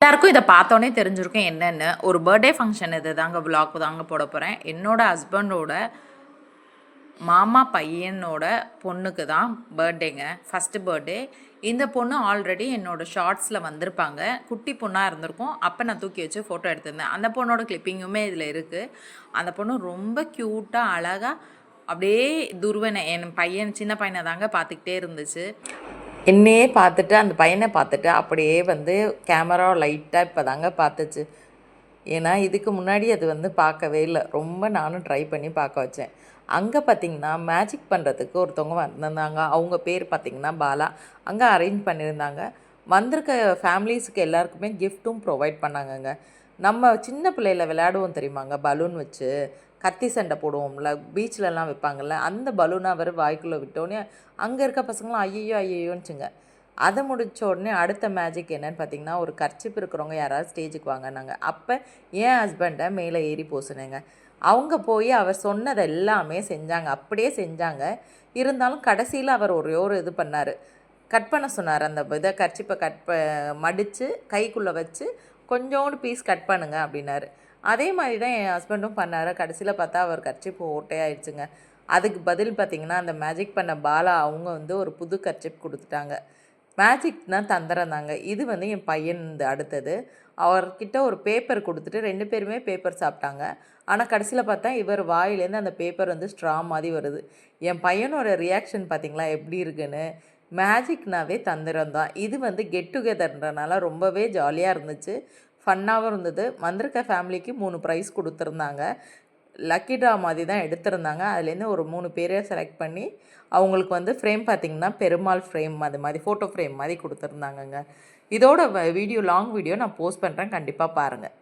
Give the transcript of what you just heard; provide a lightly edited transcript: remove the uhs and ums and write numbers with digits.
எல்லாருக்கும் இதை பார்த்தோன்னே தெரிஞ்சிருக்கும் என்னென்னு. ஒரு பர்த்டே ஃபங்க்ஷன் இது தாங்க, விலாக் தாங்க போட போகிறேன். என்னோடய ஹஸ்பண்டோட மாமா பையனோட பொண்ணுக்கு தான் பர்த்டேங்க, ஃபஸ்ட்டு பர்த்டே. இந்த பொண்ணு ஆல்ரெடி என்னோடய ஷார்ட்ஸில் வந்திருப்பாங்க. குட்டி பொண்ணாக இருந்திருக்கும். அப்போ நான் தூக்கி வச்சு ஃபோட்டோ எடுத்திருந்தேன். அந்த பொண்ணோட கிளிப்பிங்குமே இதில் இருக்குது. அந்த பொண்ணு ரொம்ப க்யூட்டாக அழகாக அப்படியே துருவனை என் பையன் சின்ன பையனை தாங்க பார்த்துக்கிட்டே இருந்துச்சு. என்னையே பார்த்துட்டு அந்த பையனை பார்த்துட்டு அப்படியே கேமரா லைட்டாக இப்போ தாங்க பார்த்துச்சு. ஏன்னா இதுக்கு முன்னாடி அது பார்க்கவே இல்லை. ரொம்ப நானும் ட்ரை பண்ணி பார்க்க வச்சேன். அங்கே பார்த்திங்கன்னா மேஜிக் பண்ணுறதுக்கு ஒருத்தவங்க வந்திருந்தாங்க. அவங்க பேர் பார்த்திங்கன்னா பாலா. அங்கே அரேஞ்ச் பண்ணியிருந்தாங்க. வந்திருக்க ஃபேமிலிஸுக்கு எல்லாருக்குமே கிஃப்ட்டும் ப்ரொவைட் பண்ணாங்கங்க. நம்ம சின்ன பிள்ளையில் விளையாடுவோம் தெரியுமாங்க, பலூன் வச்சு கத்தி சண்டை போடுவோம்ல, பீச்சிலலாம் வைப்பாங்கள்ல, அந்த பலூனை அவர் வாய்க்குள்ளே விட்டோடனே அங்கே இருக்க பசங்களாம் ஐயோ ஐயோன்னுச்சுங்க. அதை முடித்த உடனே அடுத்த மேஜிக் என்னென்னு பார்த்திங்கன்னா, ஒரு கர்ச்சிப் இருக்கிறவங்க யாராவது ஸ்டேஜுக்கு வாங்கினாங்க. அப்போ என் ஹஸ்பண்டை மேலே ஏறி போசுனேங்க. அவங்க போய் அவர் சொன்னது எல்லாமே செஞ்சாங்க, அப்படியே செஞ்சாங்க. இருந்தாலும் கடைசியில் அவர் ஒரே ஒரு இது பண்ணார், கட் பண்ண சொன்னார். அந்த இதை கர்ச்சிப்பை மடித்து கைக்குள்ளே வச்சு கொஞ்சோண்டு பீஸ் கட் பண்ணுங்க அப்படின்னாரு. அதே மாதிரி தான் என் ஹஸ்பண்டும் பண்ணார். கடைசியில் பார்த்தா அவர் கர்ச்சிப்பு ஓட்டையாயிடுச்சுங்க. அதுக்கு பதில் பார்த்திங்கன்னா, அந்த மேஜிக் பண்ண பாலா அவங்க ஒரு புது கர்ச்சிப் கொடுத்துட்டாங்க. மேஜிக்னால் தந்திரம் தாங்க. இது என் பையன் அடுத்தது. அவர்கிட்ட ஒரு பேப்பர் கொடுத்துட்டு 2 பேருமே பேப்பர் சாப்பிட்டாங்க. ஆனால் கடைசியில் பார்த்தா இவர் வாயிலேருந்து அந்த பேப்பர் ஸ்ட்ரா மாதிரி வருது. என் பையனோட ரியாக்ஷன் பார்த்திங்களா எப்படி இருக்குன்னு. மேஜிக்னாவே தந்திரம் தான். இது கெட் டுகெதர்ன்றனால ரொம்பவே ஜாலியாக இருந்துச்சு, ஃபன்னாகவும் இருந்தது. வந்திருக்க ஃபேமிலிக்கு 3 ப்ரைஸ் கொடுத்துருந்தாங்க. லக்கி ட்ரா மாதிரி தான் எடுத்திருந்தாங்க. அதுலேருந்து ஒரு 3 பேரை செலக்ட் பண்ணி அவங்களுக்கு ஃப்ரேம் பார்த்திங்கன்னா பெருமாள் ஃப்ரேம் அது மாதிரி ஃபோட்டோ ஃப்ரேம் மாதிரி கொடுத்துருந்தாங்கங்க. இதோட வீடியோ லாங் வீடியோ நான் போஸ்ட் பண்ணுறேன், கண்டிப்பாக பாருங்கள்.